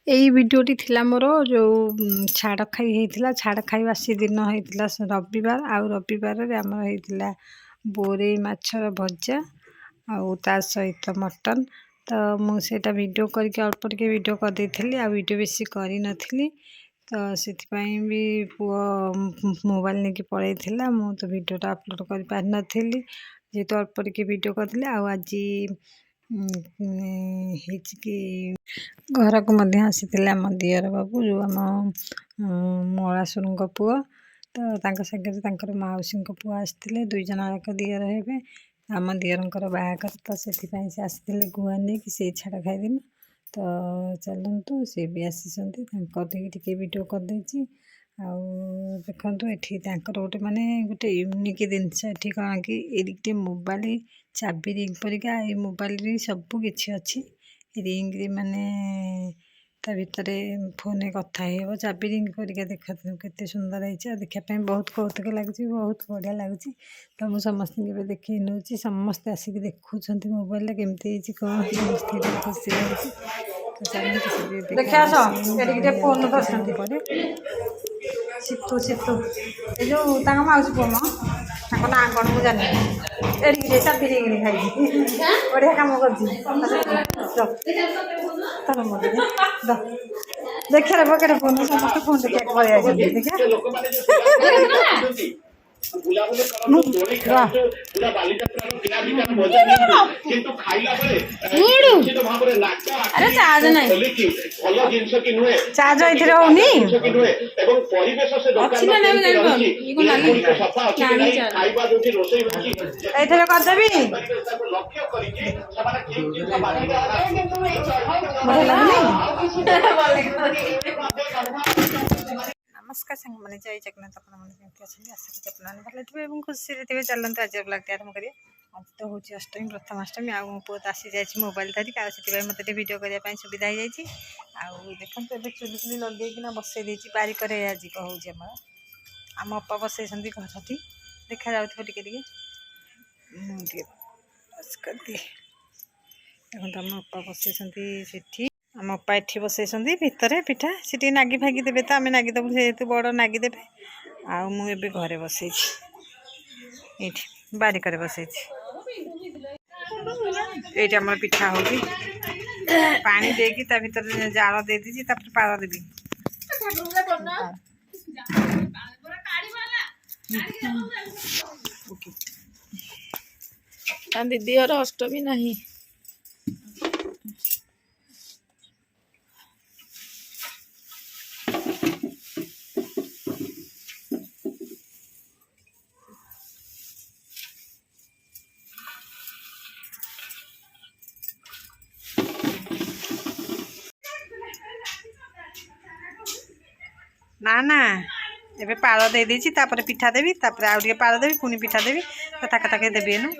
एई भिडियोटी थिला मोर जो छाड़ खाई होता छाड़ खाई बासी दिन होता रविवार आउ रविवार आमर होता बोरे माछर भजा आ सहित मटन तो मुझे वीडियो करके अल्प टे वीडियो कर देली आ वीडियो बेसी करी नथिली तो से भी पुआ मोबाइल नहीं पड़े मु तो वीडियोटा अपलोड कर पारि नथिली जेहेतु अल्प टे वीडियो करदेली आज कि घर को मध्य आसी आम दियर बाबू जो आम मलासुर पुआ तो सागर मौसी पुआ आसते दुई जन जाक दियर हे आम दियर बाहर तो से आसते गुआ नहीं कि से छाड़ खाईदिन तो चलतु सी भी आसी टे वीडियो करदे देखु ये गोटे माने गोटे यूनिक जिनस ये कौन कि ये मोबाइल चाबी रिंग परिका ये मोबाइल सबू किसी अच्छी रिंग माने ता भितर फोन कथा हो चाबी रिंग परिका देखा के सुंदर है देखापी बहुत कौतुक लगे बहुत बढ़िया लगुच तो मुझे समस्त देखे नौ समस्ते आसिक देखुं मोबाइल केमती कौन समस्त खुशी सीतू सीतू ये जो मौसी पुआ मो ना कौन मुझे जानी चाबी रिंग खाई बढ़िया कम कर देखिए पकेट फोन समस्त फोन देखा अरे चार्ज नहीं चार्ज ये होनी नमस्कार सांग मैंने जय जगन्नाथ आशा करी अपने खुशी थे चलते आज ब्लॉग आरंभ करिए आज तो हूँ अष्टमी प्रथमाष्टमी आ पुआ तो आसी जाए मोबाइल धरिक मत वीडियो करने सुविधा हो जाए देखो ए चुली चुली लगे बसई देती बारिकर आज कहूँ आम अपा बसई घर देखा जाऊ टे देखो आम अपा बसई आम अपा एठी बसई भितर पिठा से नागी फागी देवे तो आम नागीदेबू जेहतु बड़ नागीदेवे आबे घरे बसई ये बारिकर बसई ये आम पिठा हो पानी देकी भर जाल दे दी पार देवी दीदी और अष्टमी नहीं ना ना एबे पाल दे देछि तापर पिठा देवी तापर आउ टिके पाल देवी पुनी पिठा देवी कथा कथा के देबी न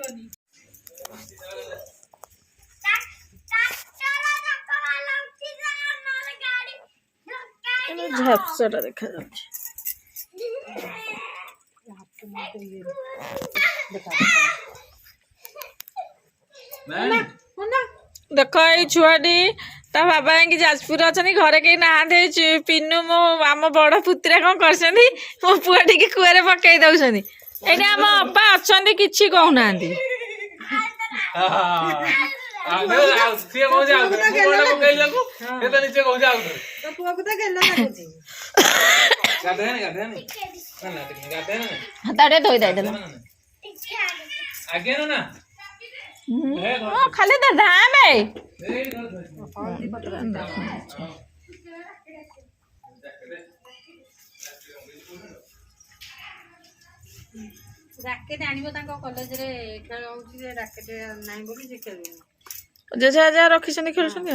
झपसटा देखा देख ये छुआटी ता बाबा कि जाजपुर अच्छा घरे कहीं ना पिन्नू मो आम बड़ पुतरा कौन कर मो पुआ टी कुआरे पकई दौरान ये आम अपा अच्छा कि कहना खाली धामे राकेट आनिबो कॉलेज रे खेल होउची राकेट नाही बोली जे खेल जे जा रखिसनी खेलसनी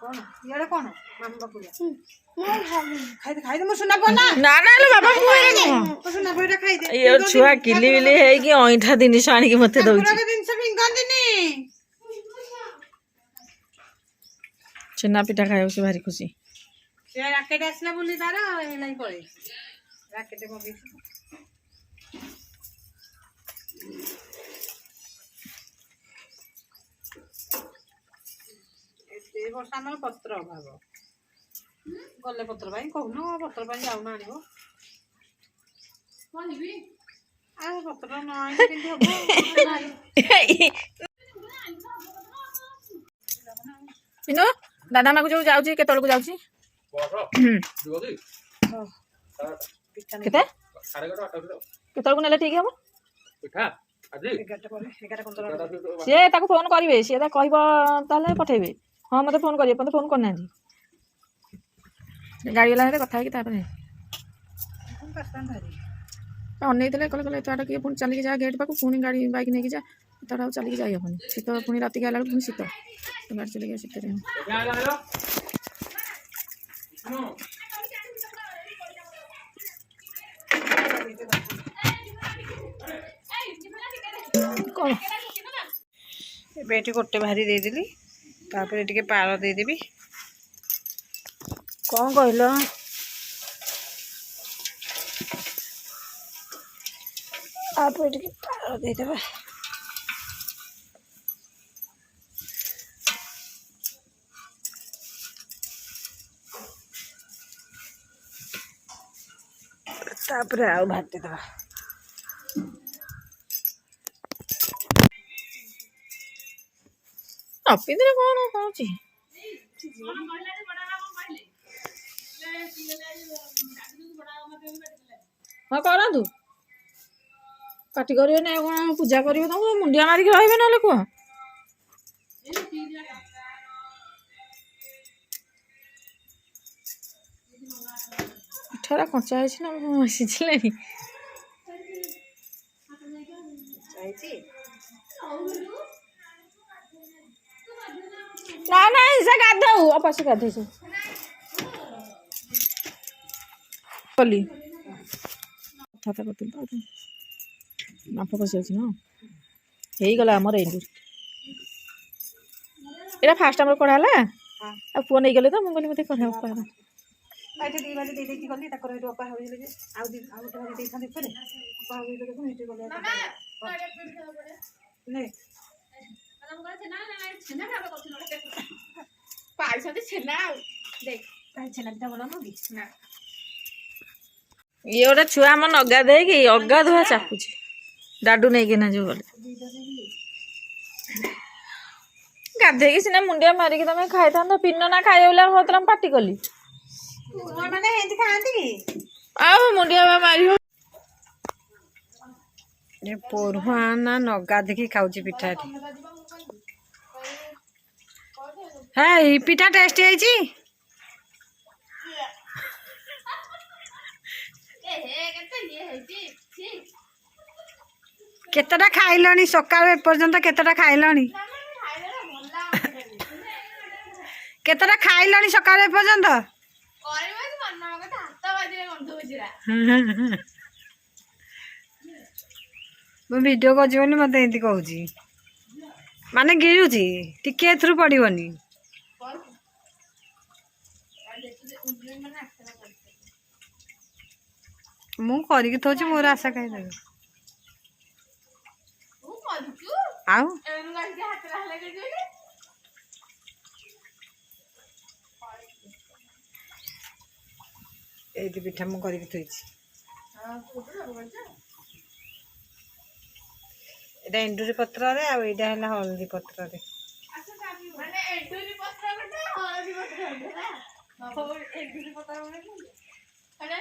कौन याडे कौन मामा बाबू खाई खाई दे मो सुना पना ना ना लो बाबा को सुना पइरा खाई दे ये छुआ किली बिली है कि ओइठा दिनिस आनी कि मते दउची पुरा दिन से फिंगन दिनी चना पिठा खायो से भारी खुशी से राकेट आसला बोली तार हे नाही पळे राकेट मगे ବର୍ଷ ଆମର ପତ୍ର ଅଭାବ ଗଲେ ପତ୍ର ପାଇଁ କହୁନ ପତ୍ର ପାଇଁ ଯାଉନ ଆଣିବ ଆଉ ପତ୍ର ନ ଆଣିଲେ କେମିତି ହବ ପିନୁ ଦାଦା ମାକୁ ଯୋଉ ଯାଉଛି କେତେବେଳକୁ ଯାଉଛି କେତେ କେତେବେଳକୁ ନେଲେ ଠିକ ହବ ସିଏ ତାକୁ ଫୋନ କରିବେ ସିଏ ତା କହିବ ତାହେଲେ ପଠେଇବେ ହଁ ମତେ ଫୋନ କରିବେ ମତେ ଫୋନ କରିନାହାନ୍ତି ଗାଡ଼ି ଗଲା ହେଲେ କଥା ହେଇକି ତାପରେ ଅନେଇଥିଲେ କହିଲେ କହିଲେ ଏତେବାଟ କିଏ ପୁଣି ଚାଲିକି ଯା ଗେଟ୍ ପାଖକୁ ପୁଣି ଗାଡ଼ି ବାଇକ୍ ନେଇକି ଯା ଏତେବାଟ ଆଉ ଚାଲିକି ଯାଇ ହେବନି ଶୀତ ପୁଣି ରାତିକି ଆଇଲା ବେଳକୁ ପୁଣି ଶୀତ ଗାଡ଼ି ଚଲେଇକି ଶୀତରେ କ'ଣ ଏବେ ଏଠି ଗୋଟେ ଭାରି ଦେଇଦେଲି ତାପରେ ଟିକେ ପାଳ ଦେଇଦେବି କ'ଣ କହିଲ ତାପରେ ଟିକେ ପାଳ ଦେଇଦେବା ତାପରେ ଆଉ ଭାତ ଦେବା ଅପିଦିରେ କ'ଣ ହେଉଛି ହଁ କରନ୍ତୁ ପାଟି କରିବେ ନା କ'ଣ ପୂଜା କରିବେ ତମ ମୁଣ୍ଡିଆ ମାରିକି ରହିବେ ନହେଲେ କୁହ ପିଠାଟା କଞ୍ଚା ହେଇଛି ନା ସିଝିଲେଣି ନା ନା ସେ ଗାଧଉ ଅପାସ ଗାଧେଇছে କଲି କଥାବାର୍ତ୍ତା କରୁଥିଲି ତ ବାମ୍ଫ ପଶିଯାଉଛି ନା ହେଇଗଲା ଆମର ଏଣ୍ଡୁରି ଏଇଟା ଫାଷ୍ଟ ଆମର କଢ଼ା ହେଲା ଆଉ ପୁଅ ନେଇଗଲେ ତ ମୁଁ କହିଲି ମୋତେ କଢ଼ା ହେଲା ଏଠି ଦି ଭାଜି ଦେଇକି ଗଲି ତାଙ୍କର ଏଠି ଅପା ହଉଥିଲେ ଯେ ଆଉ ଗୋଟେ ଭାଜି ଦେଇଥାନ୍ତି ଫେରେ ଅପା ହଉଥିଲେ ଦେଖୁନ ଏଠି ଗଲେ ଇଏ ଗୋଟେ ଛୁଆ ଆମ ନଗା ଦେଇକି ଅଗାଧୁଆ ଚାପୁଛି ଡାଡୁ ନେଇକିନା ଯୋଉ ଗଲେ ଗାଧେଇକି ସିନା ମୁଣ୍ଡିଆ ମାରିକି ତମେ ଖାଇଥାନ୍ତ ପିନ ନା ଖାଇବ ବୋଲି ହଉଥିଲା ମୁଁ ପାଟି କଲି ମାନେ ଏମିତି ଖାଆନ୍ତି କି ଆଉ ମୁଣ୍ଡିଆ ମାରିବ ପରୁହା ନା ନଗା ଦେଖି ଖାଉଛି ପିଠା ଏଠି ହଁ ଏଇ ପିଠା ଟେଷ୍ଟ ହେଇଛି କେତେଟା ଖାଇଲଣି ସକାଳୁ ଏପର୍ଯ୍ୟନ୍ତ କେତେଟା ଖାଇଲଣି କେତେଟା ଖାଇଲଣି ସକାଳୁ ଏପର୍ଯ୍ୟନ୍ତ ମୁଁ ଭିଡ଼ିଓ କରୁଛି ବୋଲି ମତେ ଏମିତି କହୁଛି ମାନେ ଗିଳୁଛି ଟିକେ ଏଥିରୁ ପଡ଼ିବନି ମୁଁ କରିକି ଥଉଛି ମୋର ଆଶା ଖାଇଦେବି ଆଉ ଏଇଠି ପିଠା ମୁଁ କରିକି ଥୋଇଛି এটা এন্ডুরি পত্ରରେ ଆଉ ଏଇଟା ହେଲା ହଳଦୀ ପତ୍ରରେ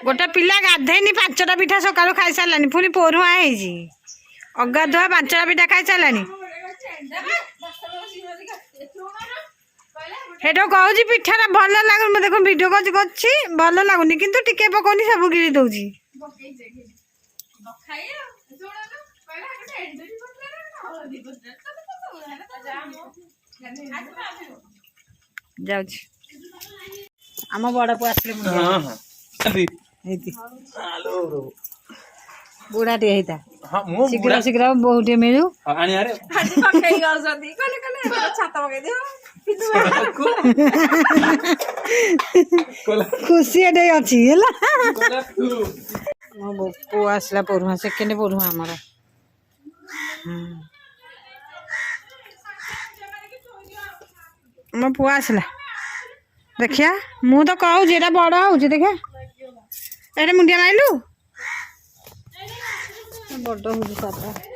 ଗୋଟେ ପିଲା ଗାଧେଇନି 5ଟା ପିଠା ସକାଳୁ ଖାଇସାରିଲାନି ପୁଣି ପରୁହା ହେଇଛି ଅଗାଧୁଆ 5ଟା ପିଠା ଖାଇସାରିଲାନି ହେଠୁ କହୁଛି ପିଠାଟା ଭଲ ଲାଗୁନି ମୁଁ ଦେଖ ଭିଡ଼ିଓ କରୁଛି ଭଲ ଲାଗୁନି କିନ୍ତୁ ଟିକେ ପକଉନି ସବୁ ଗିଳି ଦଉଛି ଯାଉଛି ଆମ ବଡ଼ ପୁଅ ଆସିଲେ ବୁଢ଼ାଟିଏ ହେଇଥା ଶୀଘ୍ର ଶୀଘ୍ର ବୋହୁଟିଏ ମିଳୁ ଖୁସି ଏଠି ଅଛି ହେଲା ମୋ ପୁଅ ଆସିଲା ପରୁହା ସେକେଣ୍ଡ ପରୁହା ଆମର ମୋ ପୁଅ ଆସିଲା देखिया मु तो कहूँ एटा बड़ हो देखिया एटा मुंडिया माइलु बड़ हो